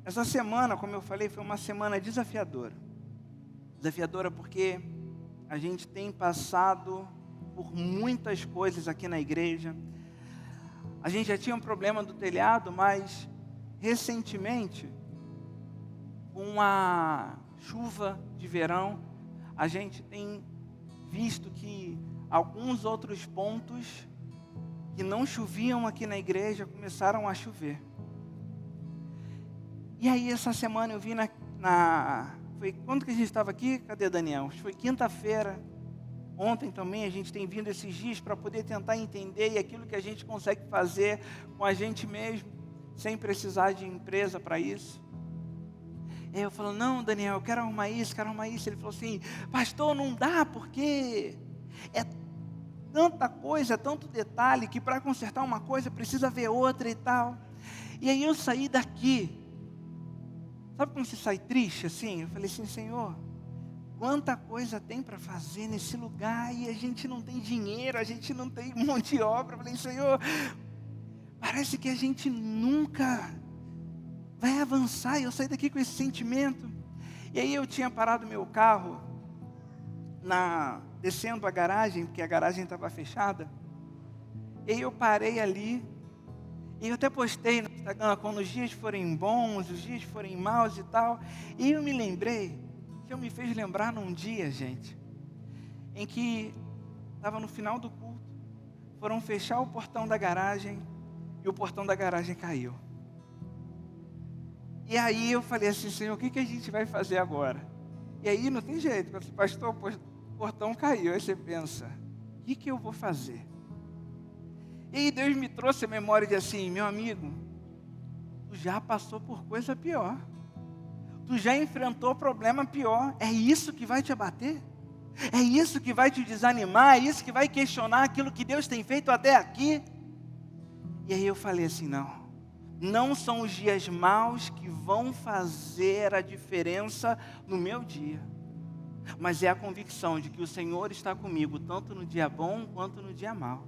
Essa semana, como eu falei, foi uma semana desafiadora. Desafiadora porque a gente tem passado por muitas coisas aqui na igreja. A gente já tinha um problema do telhado, mas recentemente, com a chuva de verão, a gente tem visto que alguns outros pontos que não choviam aqui na igreja começaram a chover. E aí essa semana eu vi foi quando que a gente estava aqui? Cadê Daniel? Foi quinta-feira. Ontem também a gente tem vindo esses dias para poder tentar entender e aquilo que a gente consegue fazer com a gente mesmo, sem precisar de empresa para isso. E aí eu falo, não Daniel, eu quero arrumar isso, quero arrumar isso. Ele falou assim, pastor, não dá porque é tanta coisa, é tanto detalhe que para consertar uma coisa precisa ver outra e tal. E aí eu saí daqui. Sabe como você sai triste assim? Eu falei assim, Senhor, quanta coisa tem para fazer nesse lugar e a gente não tem dinheiro, a gente não tem mão de obra. Eu falei, Senhor, parece que a gente nunca vai avançar. E eu saí daqui com esse sentimento. E aí eu tinha parado meu carro, descendo a garagem, porque a garagem estava fechada. E aí eu parei ali. E eu até postei no Instagram, quando os dias forem bons, os dias forem maus e tal. E eu me lembrei, que eu me fez lembrar num dia, gente, em que estava no final do culto, foram fechar o portão da garagem e o portão da garagem caiu. E aí eu falei assim, Senhor, o que a gente vai fazer agora? E aí não tem jeito, quando pastor, o portão caiu, aí você pensa, o que eu vou fazer? E aí Deus me trouxe a memória de assim, meu amigo, tu já passou por coisa pior. Tu já enfrentou problema pior. É isso que vai te abater? É isso que vai te desanimar? É isso que vai questionar aquilo que Deus tem feito até aqui? E aí eu falei assim, não são os dias maus que vão fazer a diferença no meu dia. Mas é a convicção de que o Senhor está comigo, tanto no dia bom quanto no dia mau.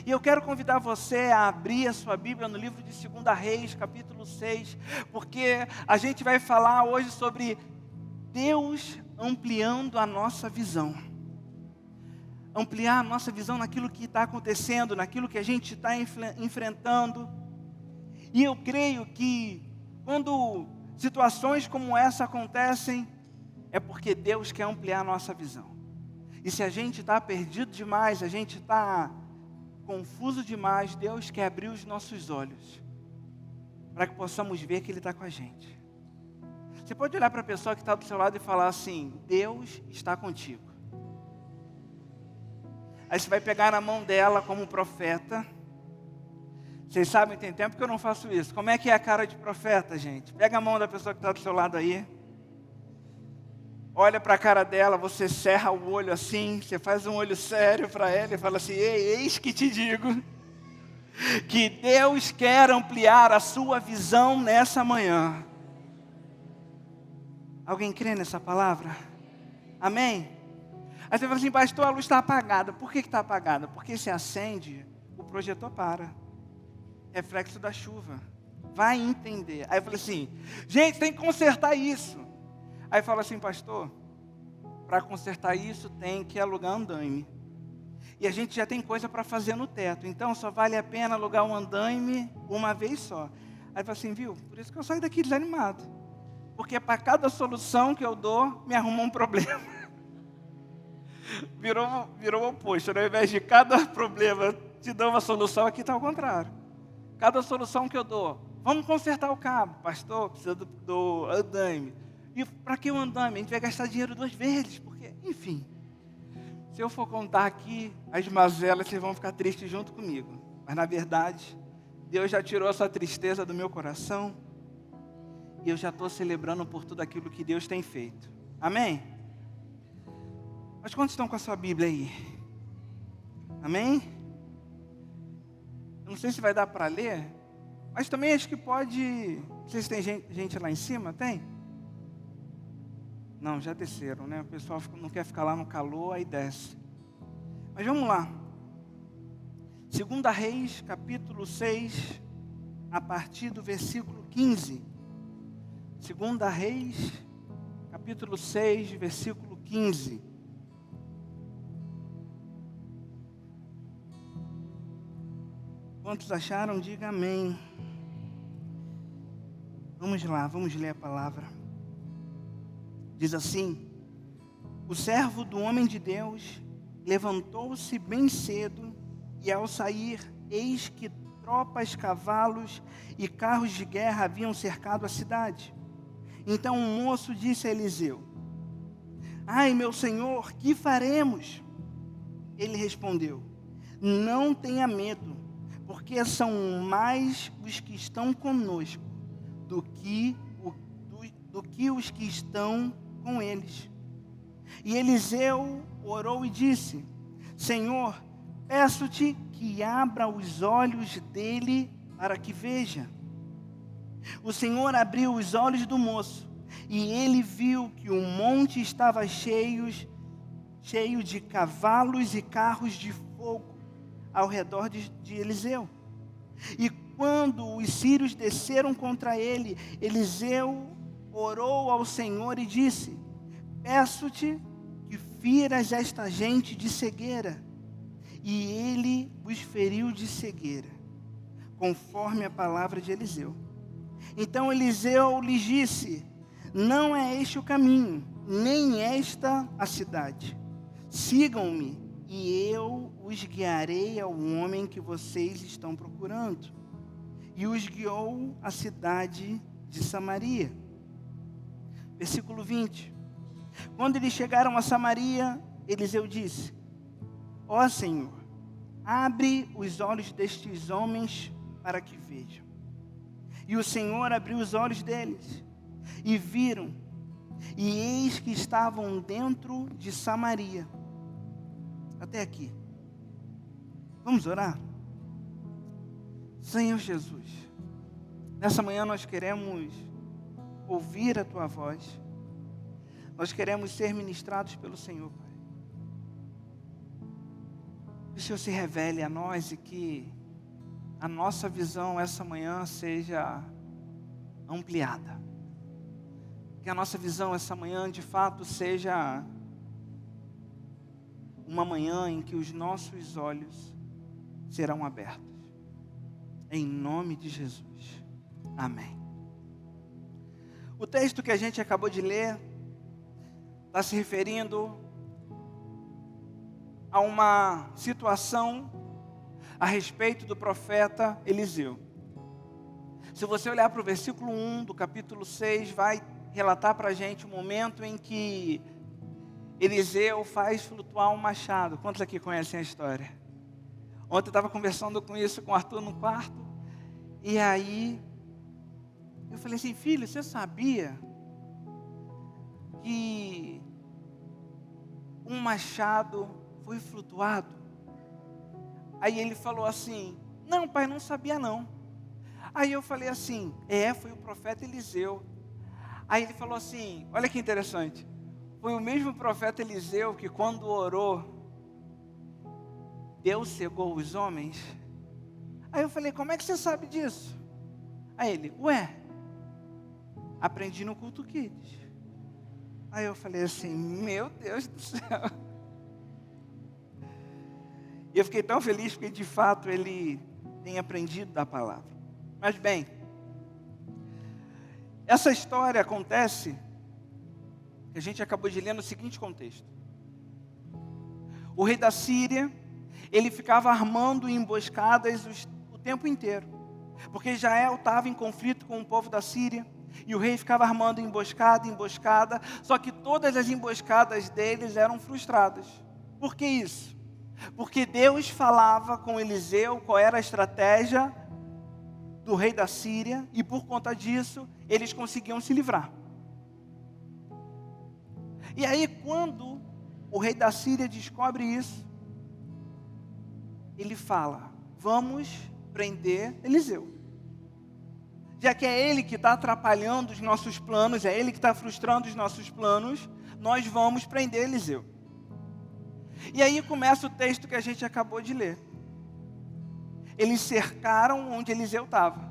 E eu quero convidar você a abrir a sua Bíblia no livro de 2 Reis, capítulo 6, porque a gente vai falar hoje sobre Deus ampliando a nossa visão. Ampliar a nossa visão naquilo que está acontecendo, naquilo que a gente está enfrentando. E eu creio que quando situações como essa acontecem, é porque Deus quer ampliar a nossa visão. E se a gente está perdido demais, a gente está confuso demais, Deus quer abrir os nossos olhos para que possamos ver que Ele está com a gente. Você pode olhar para a pessoa que está do seu lado e falar assim, Deus está contigo. Aí você vai pegar na mão dela como profeta. Vocês sabem, tem tempo que eu não faço isso. Como é que é a cara de profeta, gente? Pega a mão da pessoa que está do seu lado aí. Olha para a cara dela, você cerra o olho assim, você faz um olho sério para ela e fala assim, ei, eis que te digo, que Deus quer ampliar a sua visão nessa manhã. Alguém crê nessa palavra? Amém? Aí você fala assim, pastor, a luz está apagada. Por que está apagada? Porque se acende, o projetor para. Reflexo da chuva. Vai entender. Aí eu falei assim, gente, tem que consertar isso. Aí fala assim, pastor, para consertar isso tem que alugar andaime. E a gente já tem coisa para fazer no teto, então só vale a pena alugar um andaime uma vez só. Aí fala assim, viu, por isso que eu saio daqui desanimado. Porque para cada solução que eu dou, me arruma um problema. Virou o oposto, né? Ao invés de cada problema te dar uma solução, aqui está ao contrário. Cada solução que eu dou, vamos consertar o cabo. Pastor, precisa do andaime. E para que o andaime? A gente vai gastar dinheiro duas vezes, porque, enfim. Se eu for contar aqui as mazelas, vocês vão ficar tristes junto comigo. Mas na verdade, Deus já tirou essa tristeza do meu coração. E eu já estou celebrando por tudo aquilo que Deus tem feito. Amém? Mas quantos estão com a sua Bíblia aí? Amém? Eu não sei se vai dar para ler, mas também acho que pode. Não sei se tem gente lá em cima, tem? Não, já desceram, né? O pessoal não quer ficar lá no calor, aí desce. Mas vamos lá. 2 Reis, capítulo 6, a partir do versículo 15. 2 Reis, capítulo 6, versículo 15. Quantos acharam, diga amém. Vamos lá, vamos ler a palavra. Diz assim: o servo do homem de Deus levantou-se bem cedo, e ao sair, eis que tropas, cavalos e carros de guerra haviam cercado a cidade. Então um moço disse a Eliseu: ai, meu senhor, que faremos? Ele respondeu: não tenha medo, porque são mais os que estão conosco do que os que estão com eles. E Eliseu orou e disse: Senhor, peço-te que abra os olhos dele para que veja. O Senhor abriu os olhos do moço, e ele viu que o monte estava cheio de cavalos e carros de fogo ao redor de Eliseu. E quando os sírios desceram contra ele, Eliseu orou ao Senhor e disse: peço-te que firas esta gente de cegueira. E ele os feriu de cegueira, conforme a palavra de Eliseu. Então Eliseu lhes disse: não é este o caminho, nem esta a cidade. Sigam-me, e eu os guiarei ao homem que vocês estão procurando. E os guiou à cidade de Samaria. Versículo 20. Quando eles chegaram a Samaria, Eliseu disse: ó Senhor, abre os olhos destes homens para que vejam. E o Senhor abriu os olhos deles, e viram, e eis que estavam dentro de Samaria. Até aqui. Vamos orar? Senhor Jesus, nessa manhã nós queremos ouvir a Tua voz. Nós queremos ser ministrados pelo Senhor, Pai. Que o Senhor se revele a nós e que a nossa visão essa manhã seja ampliada. Que a nossa visão essa manhã de fato seja uma manhã em que os nossos olhos serão abertos. Em nome de Jesus. Amém. O texto que a gente acabou de ler está se referindo a uma situação a respeito do profeta Eliseu. Se você olhar para o versículo 1 do capítulo 6, vai relatar para a gente o momento em que Eliseu faz flutuar um machado. Quantos aqui conhecem a história? Ontem eu estava conversando com isso com o Arthur no quarto, e aí eu falei assim: filho, você sabia que um machado foi flutuado? Aí ele falou assim: não, pai, não sabia não. Aí eu falei assim: foi o profeta Eliseu. Aí ele falou assim: olha que interessante, foi o mesmo profeta Eliseu que quando orou, Deus cegou os homens. Aí eu falei: como é que você sabe disso? Aí ele: aprendi no Culto Kids. Aí eu falei assim: meu Deus do céu. E eu fiquei tão feliz porque de fato ele tem aprendido da palavra. Mas bem, essa história acontece, que a gente acabou de ler no seguinte contexto. O rei da Síria, ele ficava armando emboscadas o tempo inteiro, porque Israel estava em conflito com o povo da Síria, e o rei ficava armando emboscada, só que todas as emboscadas deles eram frustradas. Por que isso? Porque Deus falava com Eliseu qual era a estratégia do rei da Síria, e por conta disso, eles conseguiam se livrar. E aí, quando o rei da Síria descobre isso, ele fala: vamos prender Eliseu. Já que é ele que está atrapalhando os nossos planos, é ele que está frustrando os nossos planos, nós vamos prender Eliseu. E aí começa o texto que a gente acabou de ler. Eles cercaram onde Eliseu estava.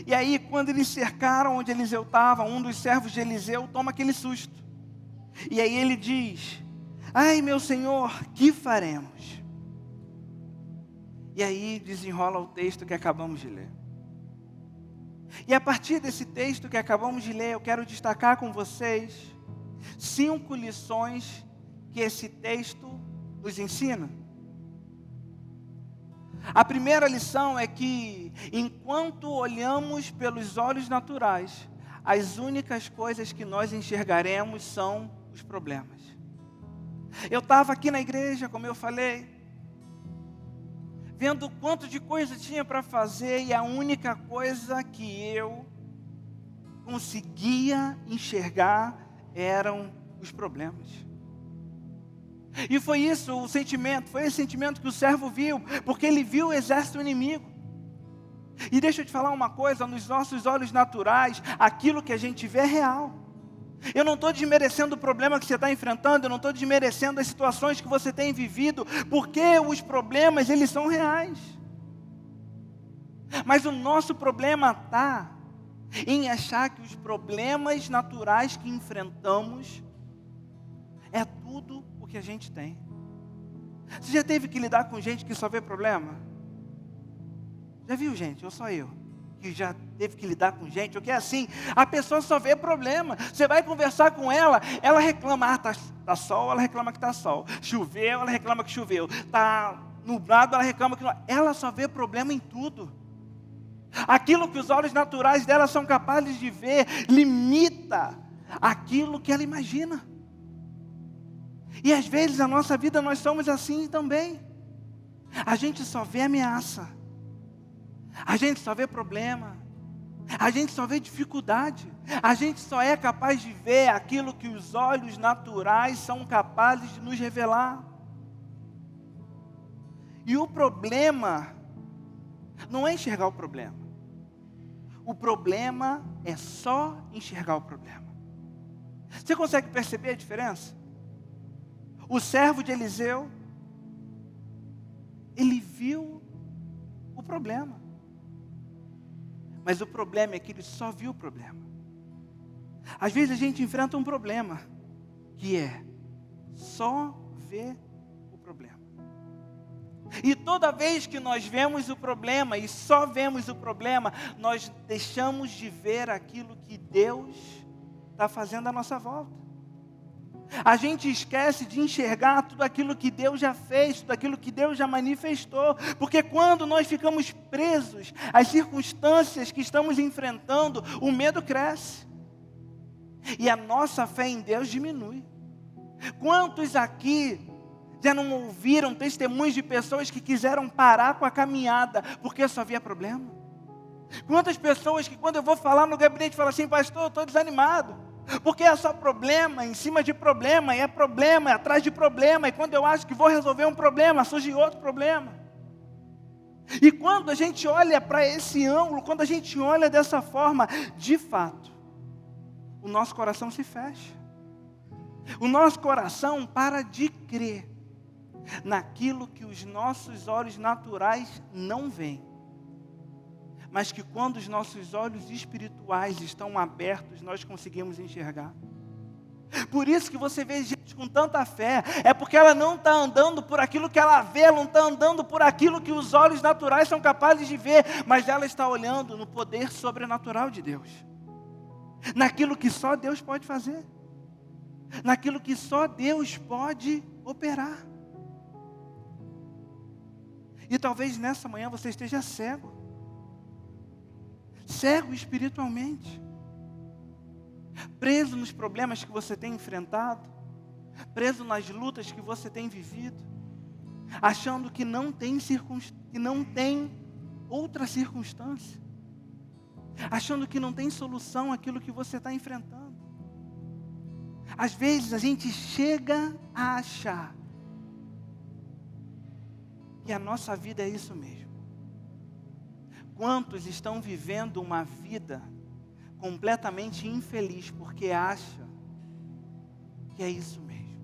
E aí, quando eles cercaram onde Eliseu estava, um dos servos de Eliseu toma aquele susto. E aí ele diz: ai, meu senhor, que faremos? E aí desenrola o texto que acabamos de ler. E a partir desse texto que acabamos de ler, eu quero destacar com vocês 5 lições que esse texto nos ensina. A primeira lição é que, enquanto olhamos pelos olhos naturais, as únicas coisas que nós enxergaremos são os problemas. Eu estava aqui na igreja, como eu falei, vendo o quanto de coisa tinha para fazer, e a única coisa que eu conseguia enxergar eram os problemas. E foi isso o sentimento, foi esse sentimento que o servo viu, porque ele viu o exército inimigo. E deixa eu te falar uma coisa, nos nossos olhos naturais, aquilo que a gente vê é real. Eu não estou desmerecendo o problema que você está enfrentando, eu não estou desmerecendo as situações que você tem vivido, porque os problemas, eles são reais. Mas o nosso problema está em achar que os problemas naturais que enfrentamos é tudo o que a gente tem. Você já teve que lidar com gente que só vê problema? Já viu gente, ou só eu, que já teve que lidar com gente, porque é assim, a pessoa só vê problema. Você vai conversar com ela, ela reclama, tá sol, ela reclama que tá sol. Choveu, ela reclama que choveu. Tá nublado, ela reclama que não. Ela só vê problema em tudo. Aquilo que os olhos naturais dela são capazes de ver, limita aquilo que ela imagina. E às vezes a nossa vida nós somos assim também. A gente só vê ameaça. A gente só vê problema. A gente só vê dificuldade. A gente só é capaz de ver aquilo que os olhos naturais são capazes de nos revelar. E o problema não é enxergar o problema. O problema é só enxergar o problema. Você consegue perceber a diferença? O servo de Eliseu, ele viu o problema. Mas o problema é que ele só viu o problema. Às vezes a gente enfrenta um problema, que é só ver o problema. E toda vez que nós vemos o problema, e só vemos o problema, nós deixamos de ver aquilo que Deus está fazendo à nossa volta. A gente esquece de enxergar tudo aquilo que Deus já fez, tudo aquilo que Deus já manifestou. Porque quando nós ficamos presos às circunstâncias que estamos enfrentando, o medo cresce. E a nossa fé em Deus diminui. Quantos aqui já não ouviram testemunhos de pessoas que quiseram parar com a caminhada porque só havia problema? Quantas pessoas que quando eu vou falar no gabinete falam assim: pastor, eu estou desanimado. Porque é só problema, em cima de problema, e é problema, é atrás de problema, e quando eu acho que vou resolver um problema, surge outro problema. E quando a gente olha para esse ângulo, quando a gente olha dessa forma, de fato, o nosso coração se fecha. O nosso coração para de crer naquilo que os nossos olhos naturais não veem. Mas que quando os nossos olhos espirituais estão abertos, nós conseguimos enxergar. Por isso que você vê gente com tanta fé, é porque ela não está andando por aquilo que ela vê, ela não está andando por aquilo que os olhos naturais são capazes de ver, mas ela está olhando no poder sobrenatural de Deus. Naquilo que só Deus pode fazer. Naquilo que só Deus pode operar. E talvez nessa manhã você esteja cego. Cego espiritualmente, preso nos problemas que você tem enfrentado, preso nas lutas que você tem vivido, achando que não tem outra circunstância, achando que não tem solução àquilo que você está enfrentando. Às vezes a gente chega a achar que a nossa vida é isso mesmo. Quantos estão vivendo uma vida completamente infeliz porque acham que é isso mesmo?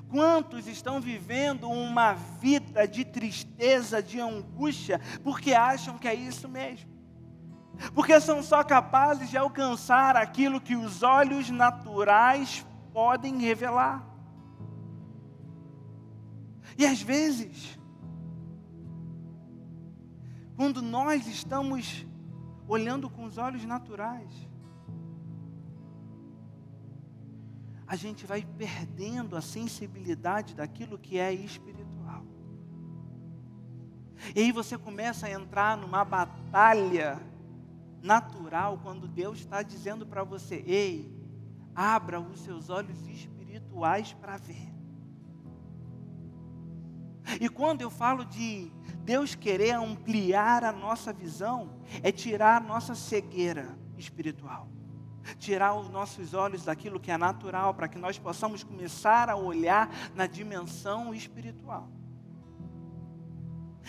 Quantos estão vivendo uma vida dúvida, de tristeza, de angústia, porque acham que é isso mesmo. Porque são só capazes de alcançar aquilo que os olhos naturais podem revelar. E às vezes, quando nós estamos olhando com os olhos naturais, a gente vai perdendo a sensibilidade daquilo que é espiritual. E aí você começa a entrar numa batalha natural, quando Deus está dizendo para você: ei, abra os seus olhos espirituais para ver. E quando eu falo de Deus querer ampliar a nossa visão, é tirar a nossa cegueira espiritual. Tirar os nossos olhos daquilo que é natural, para que nós possamos começar a olhar na dimensão espiritual.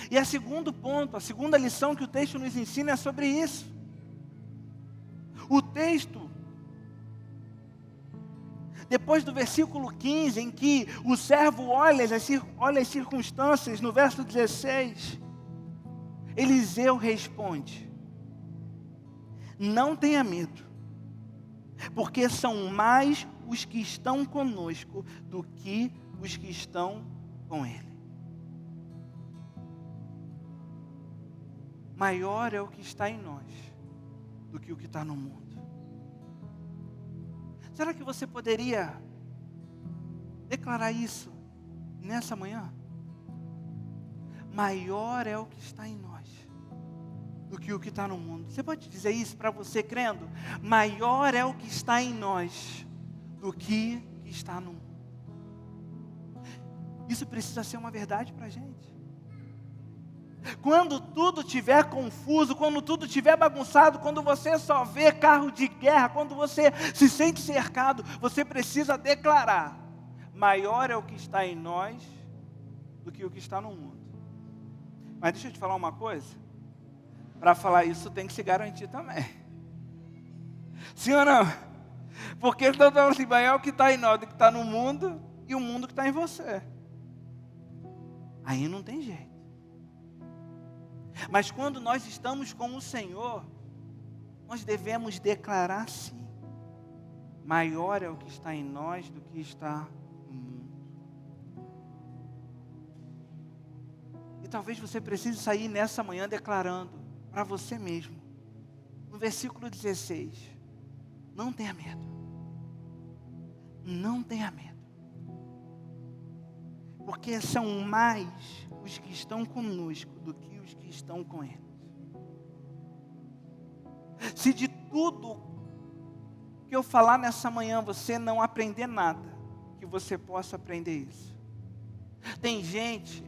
E o segundo ponto, a segunda lição que o texto nos ensina é sobre isso. O texto, depois do versículo 15, em que o servo olha as circunstâncias, no verso 16, Eliseu responde: não tenha medo, porque são mais os que estão conosco do que os que estão com ele. Maior é o que está em nós do que o que está no mundo. Será que você poderia declarar isso nessa manhã? Maior é o que está em nós do que o que está no mundo. Você pode dizer isso para você crendo? Maior é o que está em nós do que está no mundo. Isso precisa ser uma verdade para a gente. Quando tudo estiver confuso, quando tudo estiver bagunçado, quando você só vê carro de guerra, quando você se sente cercado, você precisa declarar: maior é o que está em nós do que o que está no mundo. Mas deixa eu te falar uma coisa. Para falar isso tem que se garantir também. Sim ou não? Porque então assim, maior é o que está em nós do que está no mundo e o mundo que está em você. Aí não tem jeito. Mas quando nós estamos com o Senhor, nós devemos declarar sim: maior é o que está em nós do que está no mundo. E talvez você precise sair nessa manhã declarando para você mesmo, no versículo 16: não tenha medo. Não tenha medo. Porque são mais os que estão conosco do que os que estão com eles. Se de tudo que eu falar nessa manhã você não aprender nada, que você possa aprender isso. Tem gente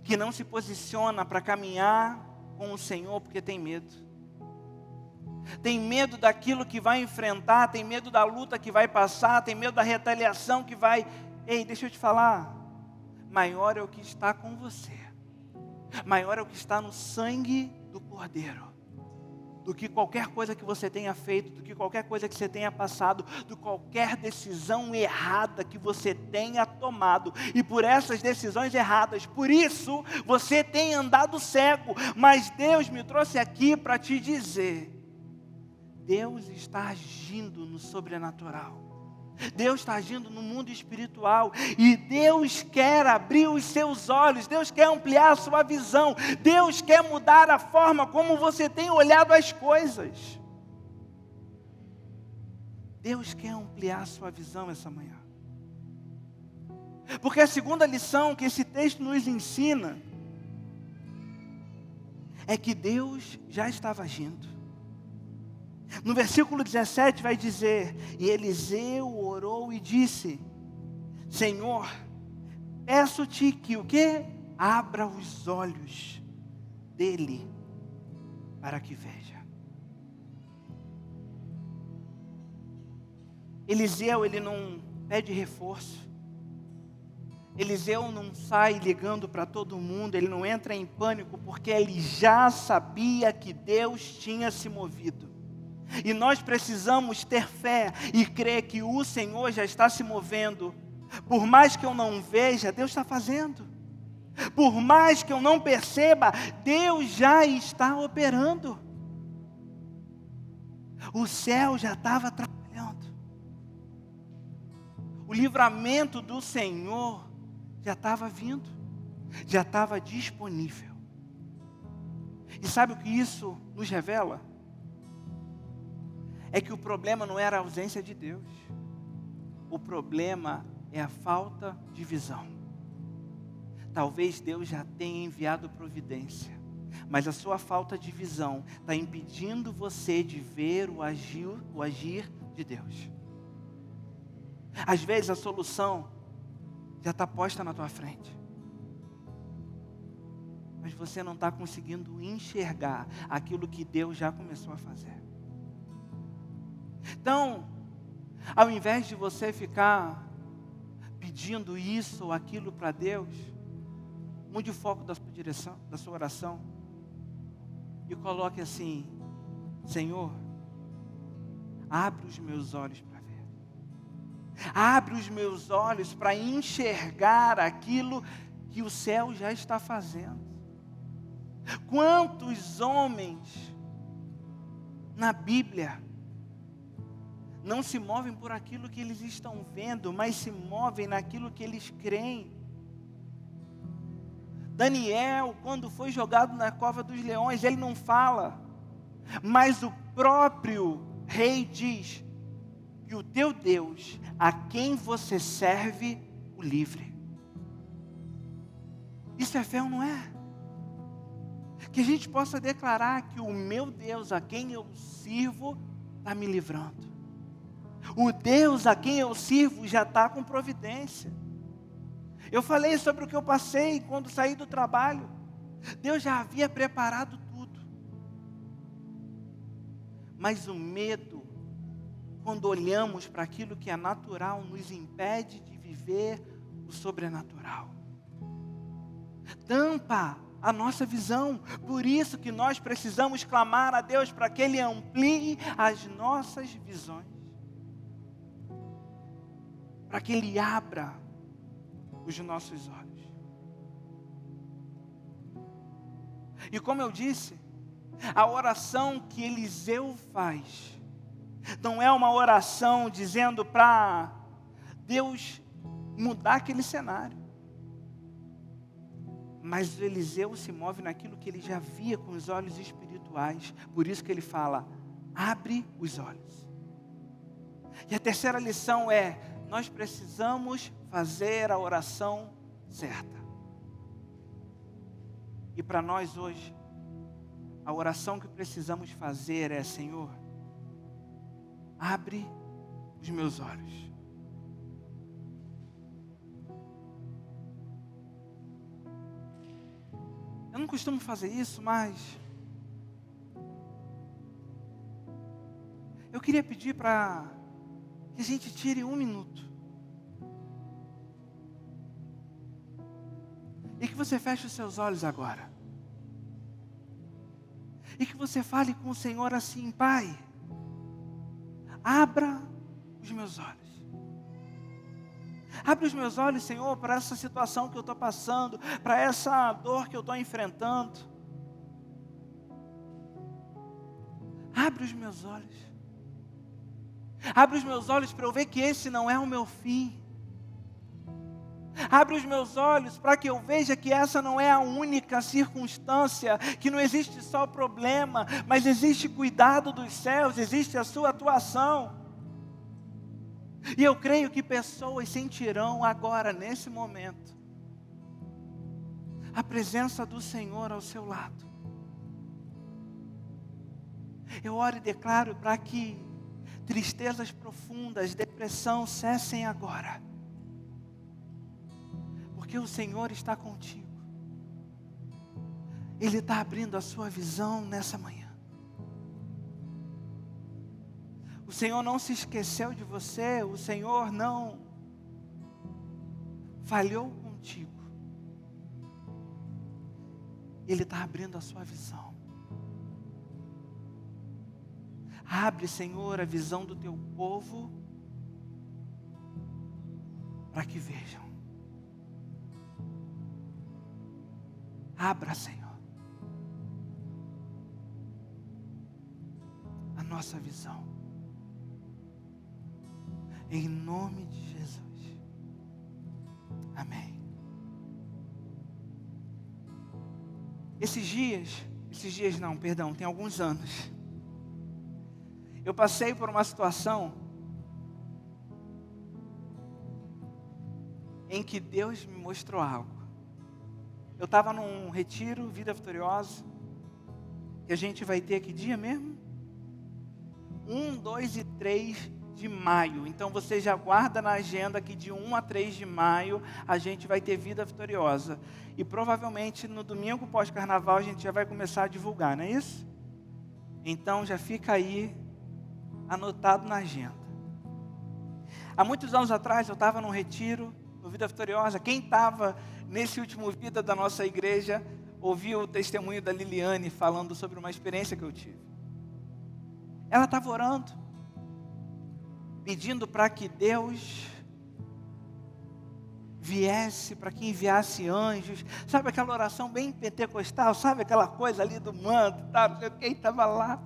que não se posiciona para caminhar com o Senhor porque tem medo. Tem medo daquilo que vai enfrentar, tem medo da luta que vai passar, tem medo da retaliação que vai... Ei, deixa eu te falar. Maior é o que está com você. Maior é o que está no sangue do Cordeiro. Do que qualquer coisa que você tenha feito, do que qualquer coisa que você tenha passado, do qualquer decisão errada que você tenha tomado. E por essas decisões erradas, por isso você tem andado cego. Mas Deus me trouxe aqui para te dizer: Deus está agindo no sobrenatural. Deus está agindo no mundo espiritual. E Deus quer abrir os seus olhos. Deus quer ampliar a sua visão. Deus quer mudar a forma como você tem olhado as coisas. Deus quer ampliar a sua visão essa manhã. Porque a segunda lição que esse texto nos ensina é que Deus já estava agindo. No versículo 17 vai dizer: e Eliseu orou e disse: Senhor, peço-te que o quê? Abra os olhos dele para que veja. Eliseu, ele não pede reforço. Eliseu não sai ligando para todo mundo, ele não entra em pânico, porque ele já sabia que Deus tinha se movido. E nós precisamos ter fé e crer que o Senhor já está se movendo. Por mais que eu não veja, Deus está fazendo. Por mais que eu não perceba, Deus já está operando. O céu já estava trabalhando. O livramento do Senhor já estava vindo, já estava disponível. E sabe o que isso nos revela? É que o problema não era a ausência de Deus. O problema é a falta de visão. Talvez Deus já tenha enviado providência, mas a sua falta de visão está impedindo você de ver o agir de Deus. Às vezes a solução já está posta na tua frente, mas você não está conseguindo enxergar aquilo que Deus já começou a fazer. Então, ao invés de você ficar pedindo isso ou aquilo para Deus, mude o foco da sua direção, da sua oração, e coloque assim: Senhor, abre os meus olhos para ver. Abre os meus olhos para enxergar aquilo que o céu já está fazendo. Quantos homens na Bíblia não se movem por aquilo que eles estão vendo, mas se movem naquilo que eles creem? Daniel, quando foi jogado na cova dos leões, ele não fala, mas o próprio rei diz que o teu Deus, a quem você serve, o livre. Isso é fé ou não é? Que a gente possa declarar que o meu Deus, a quem eu sirvo, está me livrando. O Deus a quem eu sirvo já está com providência. Eu falei sobre o que eu passei quando saí do trabalho. Deus já havia preparado tudo. Mas o medo, quando olhamos para aquilo que é natural, nos impede de viver o sobrenatural. Tampa a nossa visão. Por isso que nós precisamos clamar a Deus para que Ele amplie as nossas visões. Para que Ele abra os nossos olhos. E como eu disse, a oração que Eliseu faz não é uma oração dizendo para Deus mudar aquele cenário. Mas Eliseu se move naquilo que ele já via com os olhos espirituais. Por isso que ele fala: abre os olhos. E a terceira lição é: nós precisamos fazer a oração certa. E para nós hoje, a oração que precisamos fazer é: Senhor, abre os meus olhos. Eu não costumo fazer isso, mas eu queria pedir para que a gente tire 1 minuto. E que você feche os seus olhos agora. E que você fale com o Senhor assim: Pai, abra os meus olhos. Abre os meus olhos, Senhor, para essa situação que eu estou passando, para essa dor que eu estou enfrentando. Abre os meus olhos. Abre os meus olhos para eu ver que esse não é o meu fim. Abre os meus olhos para que eu veja que essa não é a única circunstância, que não existe só problema, mas existe cuidado dos céus, existe a sua atuação. E eu creio que pessoas sentirão agora, nesse momento, a presença do Senhor ao seu lado. Eu oro e declaro para que tristezas profundas, depressão cessem agora. Porque o Senhor está contigo. Ele está abrindo a sua visão nessa manhã. O Senhor não se esqueceu de você, o Senhor não falhou contigo. Ele está abrindo a sua visão. Abre, Senhor, a visão do teu povo, para que vejam. Abra, Senhor, a nossa visão. Em nome de Jesus. Amém. Tem alguns anos, eu passei por uma situação em que Deus me mostrou algo. Eu estava num retiro, Vida Vitoriosa, que a gente vai ter que dia mesmo? 1, 2 e 3 de maio. Então você já guarda na agenda que de 1 a 3 de maio a gente vai ter Vida Vitoriosa. E provavelmente no domingo pós-carnaval a gente já vai começar a divulgar, não é isso? Então já fica aí anotado na agenda. Há muitos anos atrás eu estava num retiro, no Vida Vitoriosa. Quem estava nesse último Vida da nossa igreja ouviu o testemunho da Liliane falando sobre uma experiência que eu tive. Ela estava orando, pedindo para que Deus viesse, para que enviasse anjos. Sabe aquela oração bem pentecostal? Sabe aquela coisa ali do manto? Tá? Quem estava lá?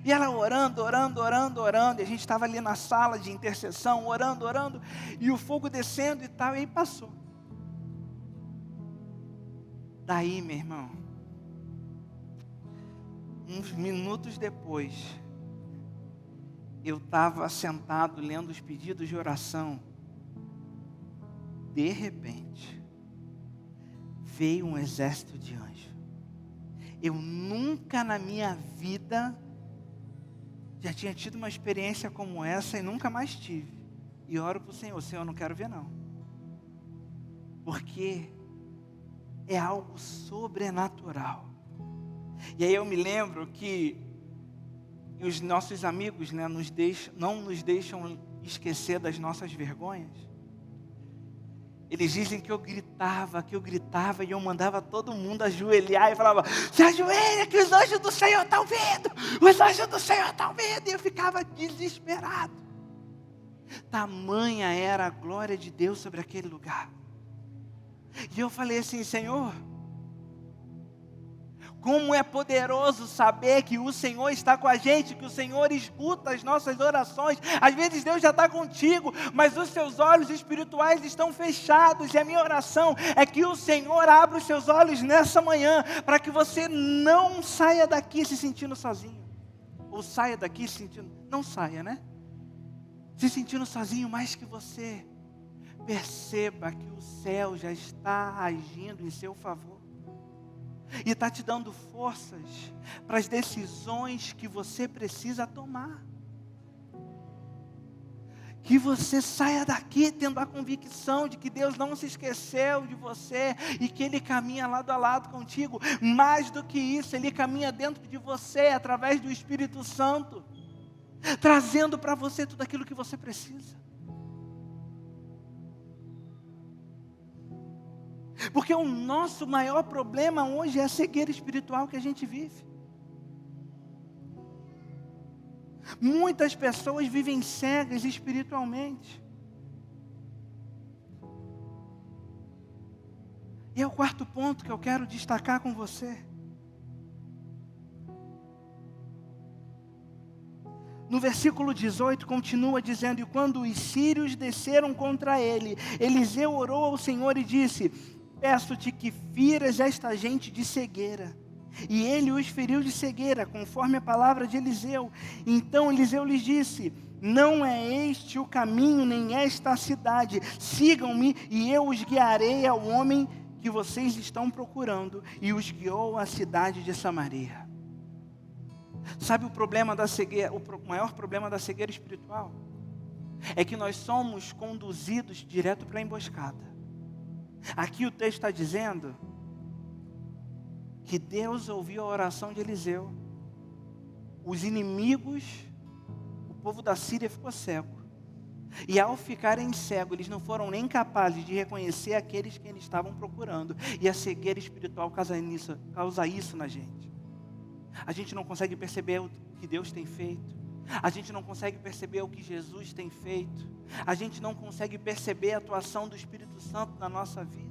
E ela orando. E a gente estava ali na sala de intercessão, orando. E o fogo descendo e tal, e aí passou. Daí, meu irmão, uns minutos depois, eu estava sentado lendo os pedidos de oração. De repente, veio um exército de anjos. Eu nunca na minha vida já tinha tido uma experiência como essa e nunca mais tive. E oro para o Senhor, Senhor, eu não quero ver não. Porque é algo sobrenatural. E aí eu me lembro que os nossos amigos, né, não nos deixam esquecer das nossas vergonhas. Eles dizem que eu gritava e eu mandava todo mundo ajoelhar e falava: se ajoelha que os anjos do Senhor estão vindo, os anjos do Senhor estão vindo. E eu ficava desesperado. Tamanha era a glória de Deus sobre aquele lugar. E eu falei assim: Senhor, como é poderoso saber que o Senhor está com a gente, que o Senhor escuta as nossas orações. Às vezes Deus já está contigo, mas os seus olhos espirituais estão fechados. E a minha oração é que o Senhor abra os seus olhos nessa manhã, para que você não saia daqui se sentindo sozinho. Ou saia daqui se sentindo, não saia, né? Se sentindo sozinho, mas que você perceba que o céu já está agindo em seu favor. E está te dando forças para as decisões que você precisa tomar. Que você saia daqui tendo a convicção de que Deus não se esqueceu de você e que Ele caminha lado a lado contigo. Mais do que isso, Ele caminha dentro de você através do Espírito Santo, trazendo para você tudo aquilo que você precisa. Porque o nosso maior problema hoje é a cegueira espiritual que a gente vive. Muitas pessoas vivem cegas espiritualmente. E é o quarto ponto que eu quero destacar com você. No versículo 18 continua dizendo: e quando os sírios desceram contra ele, Eliseu orou ao Senhor e disse: peço-te que firas esta gente de cegueira. E ele os feriu de cegueira, conforme a palavra de Eliseu. Então Eliseu lhes disse: não é este o caminho, nem esta a cidade. Sigam-me e eu os guiarei ao homem que vocês estão procurando. E os guiou à cidade de Samaria. Sabe o problema da cegueira, o maior problema da cegueira espiritual? É que nós somos conduzidos direto para a emboscada. Aqui o texto está dizendo que Deus ouviu a oração de Eliseu. Os inimigos, o povo da Síria ficou cego. E ao ficarem cegos, eles não foram nem capazes de reconhecer aqueles que eles estavam procurando. E a cegueira espiritual causa isso na gente. A gente não consegue perceber o que Deus tem feito. A gente não consegue perceber o que Jesus tem feito. A gente não consegue perceber a atuação do Espírito Santo na nossa vida.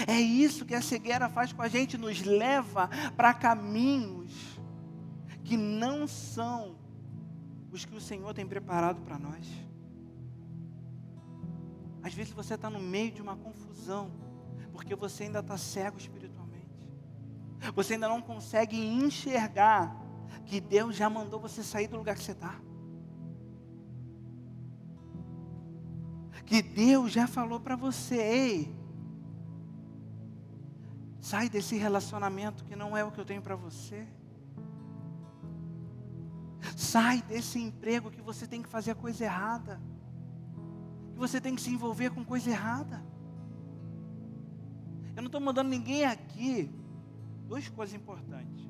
É isso que a cegueira faz com a gente, nos leva para caminhos que não são os que o Senhor tem preparado para nós. Às vezes você está no meio de uma confusão, porque você ainda está cego espiritualmente. Você ainda não consegue enxergar que Deus já mandou você sair do lugar que você está. Que Deus já falou para você: ei, sai desse relacionamento que não é o que eu tenho para você. Sai desse emprego que você tem que fazer a coisa errada. Que você tem que se envolver com coisa errada. Eu não estou mandando ninguém aqui. Duas coisas importantes.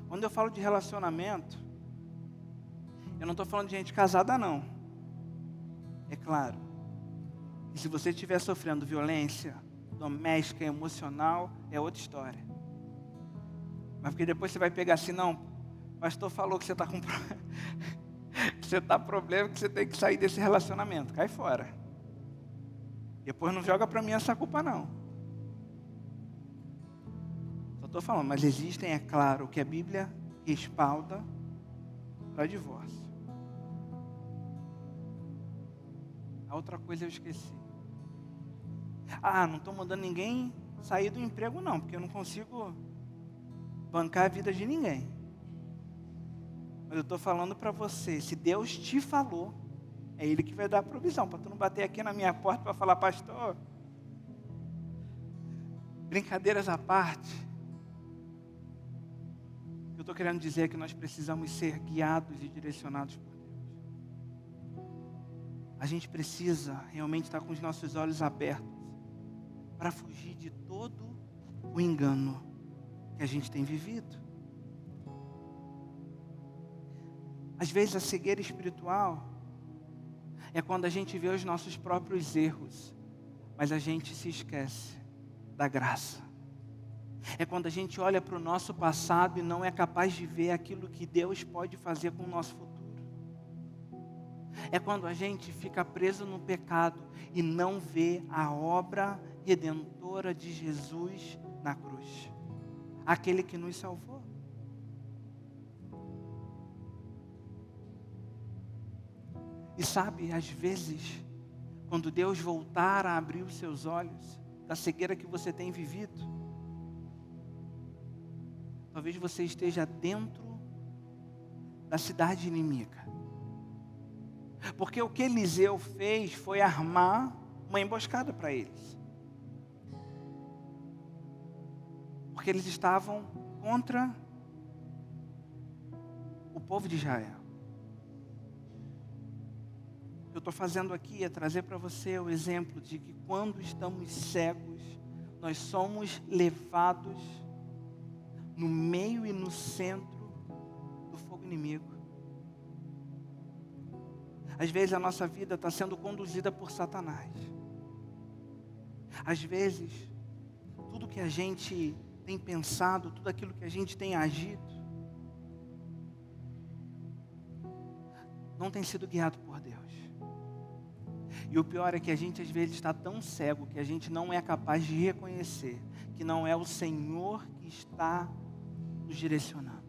Quando eu falo de relacionamento, eu não estou falando de gente casada, não. É claro. E se você estiver sofrendo violência doméstica, emocional, é outra história. Mas porque depois você vai pegar assim: não, o pastor falou que você está com você está com problema, que você tem que sair desse relacionamento. Cai fora. Depois não joga para mim essa culpa, não. Só estou falando, mas existem, é claro, o que a Bíblia respalda para divórcio. A outra coisa eu esqueci. Não estou mandando ninguém sair do emprego, não, porque eu não consigo bancar a vida de ninguém. Mas eu estou falando para você, se Deus te falou, é Ele que vai dar a provisão, para tu não bater aqui na minha porta para falar: pastor, brincadeiras à parte, o que eu estou querendo dizer é que nós precisamos ser guiados e direcionados por Deus. A gente precisa realmente estar com os nossos olhos abertos para fugir de todo o engano que a gente tem vivido. Às vezes a cegueira espiritual é quando a gente vê os nossos próprios erros, mas a gente se esquece da graça. É quando a gente olha para o nosso passado e não é capaz de ver aquilo que Deus pode fazer com o nosso futuro. É quando a gente fica preso no pecado e não vê a obra redentora de Jesus na cruz. Aquele que nos salvou. E sabe, às vezes, quando Deus voltar a abrir os seus olhos da cegueira que você tem vivido, talvez você esteja dentro da cidade inimiga. Porque o que Eliseu fez foi armar uma emboscada para eles. Porque eles estavam contra o povo de Israel. O que eu estou fazendo aqui é trazer para você o exemplo de que quando estamos cegos, nós somos levados no meio e no centro do fogo inimigo. Às vezes a nossa vida está sendo conduzida por Satanás. Às vezes, tudo que a gente tem pensado, tudo aquilo que a gente tem agido, não tem sido guiado por Deus. E o pior é que a gente às vezes está tão cego que a gente não é capaz de reconhecer que não é o Senhor que está nos direcionando.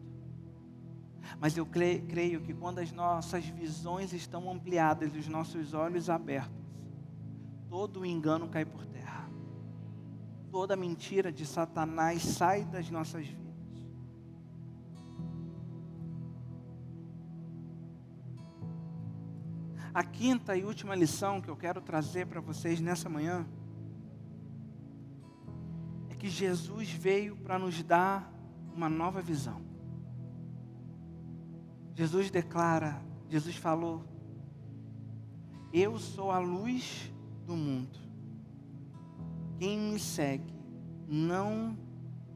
Mas eu creio que quando as nossas visões estão ampliadas e os nossos olhos abertos, todo o engano cai por terra. Toda mentira de Satanás sai das nossas vidas. A quinta e última lição que eu quero trazer para vocês nessa manhã é que Jesus veio para nos dar uma nova visão. Jesus declara, Jesus falou: eu sou a luz do mundo. Quem me segue não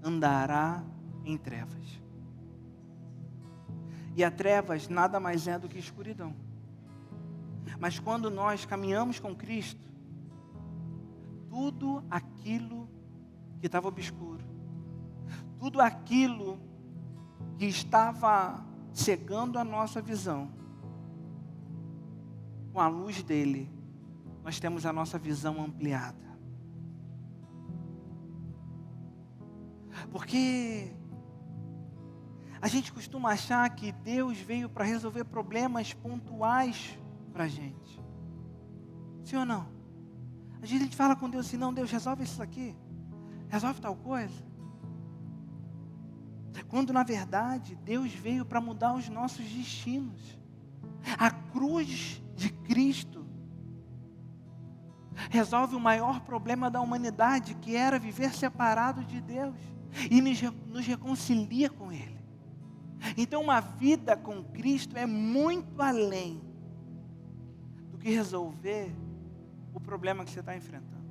andará em trevas. E a trevas nada mais é do que escuridão. Mas quando nós caminhamos com Cristo, tudo aquilo que estava obscuro, tudo aquilo que estava cegando a nossa visão, com a luz dele, nós temos a nossa visão ampliada. Porque a gente costuma achar que Deus veio para resolver problemas pontuais para a gente. Sim ou não? Às vezes a gente fala com Deus assim, não, Deus, resolve isso aqui. Resolve tal coisa. Quando na verdade Deus veio para mudar os nossos destinos. A cruz de Cristo resolve o maior problema da humanidade, que era viver separado de Deus, e nos reconcilia com Ele. Então uma vida com Cristo é muito além do que resolver o problema que você está enfrentando.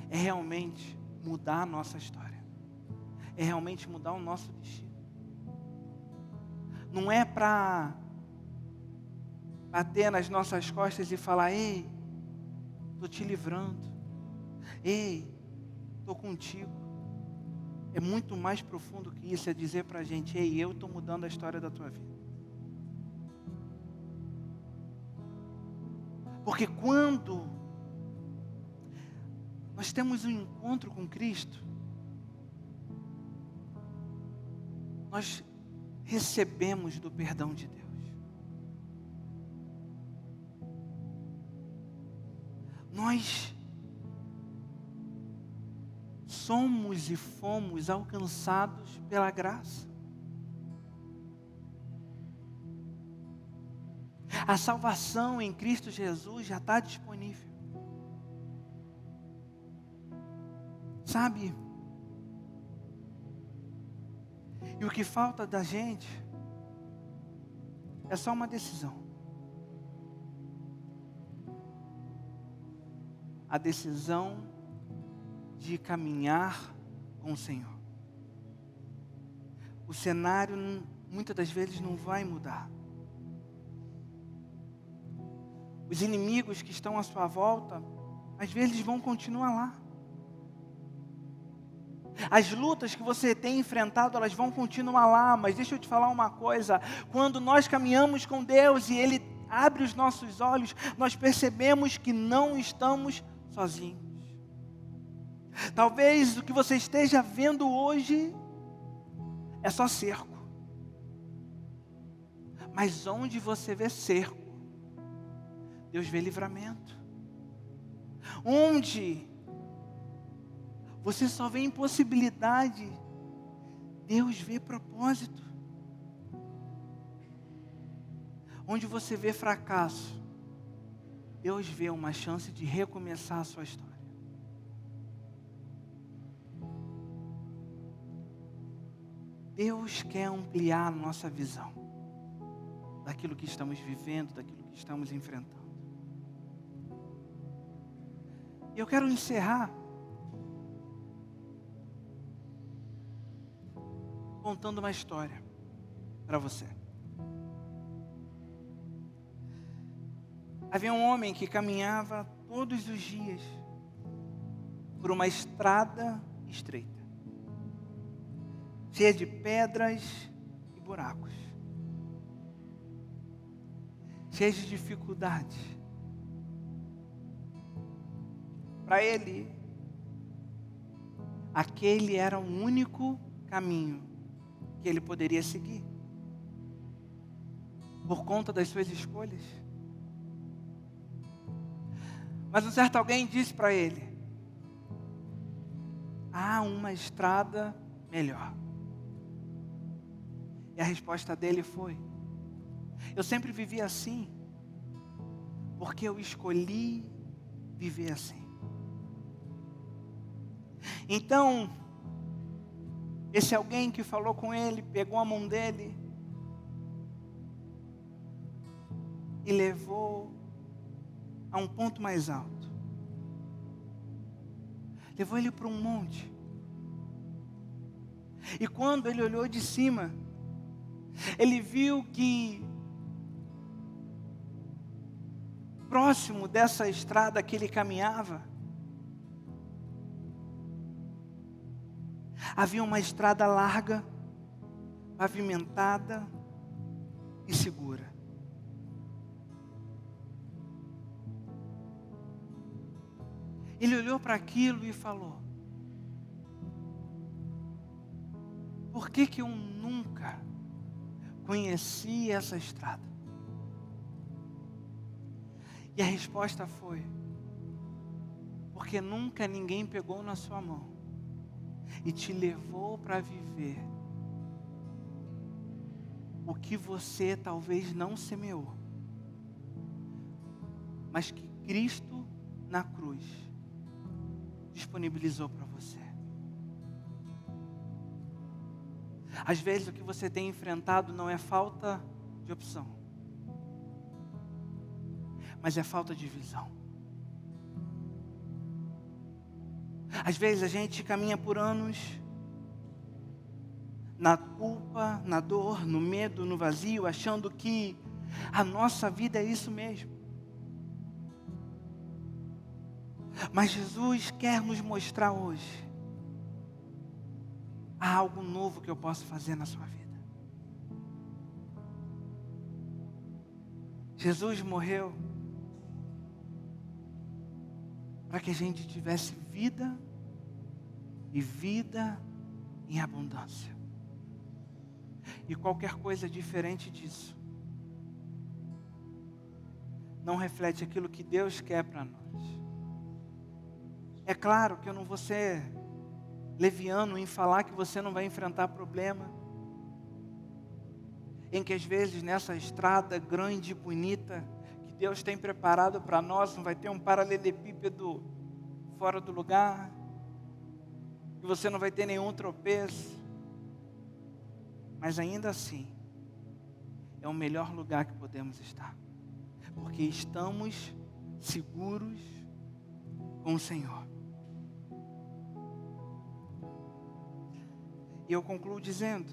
É realmente mudar a nossa história. É realmente mudar o nosso destino. Não é para bater nas nossas costas e falar, ei, estou te livrando. Ei, estou contigo. É muito mais profundo que isso, é dizer para a gente, ei, eu estou mudando a história da tua vida. Porque quando nós temos um encontro com Cristo, nós recebemos do perdão de Deus. Nós somos e fomos alcançados pela graça. A salvação em Cristo Jesus já está disponível. Sabe? E o que falta da gente é só uma decisão. A decisão de caminhar com o Senhor. O cenário muitas das vezes não vai mudar. Os inimigos que estão à sua volta, às vezes vão continuar lá. As lutas que você tem enfrentado, elas vão continuar lá, mas deixa eu te falar uma coisa, quando nós caminhamos com Deus e Ele abre os nossos olhos, nós percebemos que não estamos sozinhos. Talvez o que você esteja vendo hoje é só cerco, mas onde você vê cerco, Deus vê livramento. Onde você só vê impossibilidade, Deus vê propósito. Onde você vê fracasso, Deus vê uma chance de recomeçar a sua história. Deus quer ampliar a nossa visão daquilo que estamos vivendo, daquilo que estamos enfrentando. E eu quero encerrar contando uma história para você. Havia um homem que caminhava todos os dias por uma estrada estreita, cheia de pedras e buracos, cheia de dificuldades. Para ele, aquele era o único caminho que ele poderia seguir, por conta das suas escolhas. Mas um certo alguém disse para ele, há uma estrada melhor. E a resposta dele foi, eu sempre vivi assim, porque eu escolhi viver assim. Então, esse alguém que falou com ele, pegou a mão dele e levou a um ponto mais alto. Levou ele para um monte. E quando ele olhou de cima, ele viu que próximo dessa estrada que ele caminhava, havia uma estrada larga, pavimentada e segura. Ele olhou para aquilo e falou, por que que eu nunca conheci essa estrada? E a resposta foi: porque nunca ninguém pegou na sua mão e te levou para viver o que você talvez não semeou, mas que Cristo na cruz disponibilizou para você. Às vezes o que você tem enfrentado não é falta de opção, mas é falta de visão. Às vezes a gente caminha por anos na culpa, na dor, no medo, no vazio, achando que a nossa vida é isso mesmo. Mas Jesus quer nos mostrar hoje: há algo novo que eu posso fazer na sua vida. Jesus morreu para que a gente tivesse vida e vida em abundância. E qualquer coisa diferente disso não reflete aquilo que Deus quer para nós. É claro que eu não vou ser leviano em falar que você não vai enfrentar problema, em que às vezes nessa estrada grande e bonita que Deus tem preparado para nós, não vai ter um paralelepípedo fora do lugar, que você não vai ter nenhum tropeço, mas ainda assim é o melhor lugar que podemos estar, porque estamos seguros com o Senhor. E eu concluo dizendo: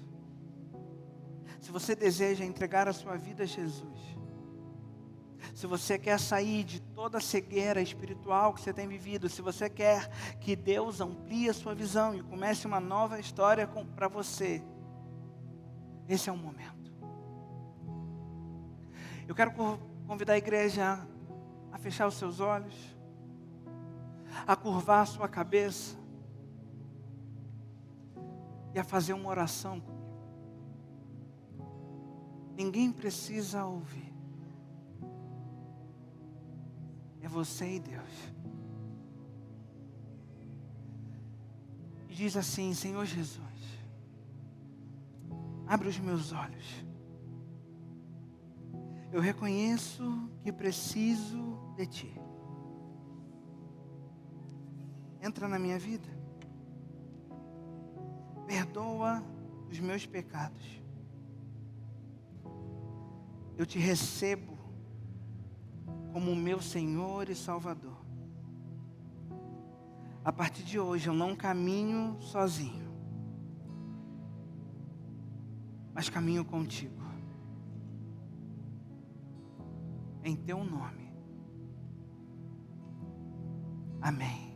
se você deseja entregar a sua vida a Jesus, se você quer sair de toda a cegueira espiritual que você tem vivido, se você quer que Deus amplie a sua visão e comece uma nova história para você, esse é o momento. Eu quero convidar a igreja a fechar os seus olhos, a curvar a sua cabeça e a fazer uma oração comigo. Ninguém precisa ouvir. É você e Deus. E diz assim: Senhor Jesus, abre os meus olhos. Eu reconheço que preciso de Ti. Entra na minha vida. Perdoa os meus pecados. Eu Te recebo como meu Senhor e Salvador. A partir de hoje eu não caminho sozinho, mas caminho contigo. Em Teu nome. Amém.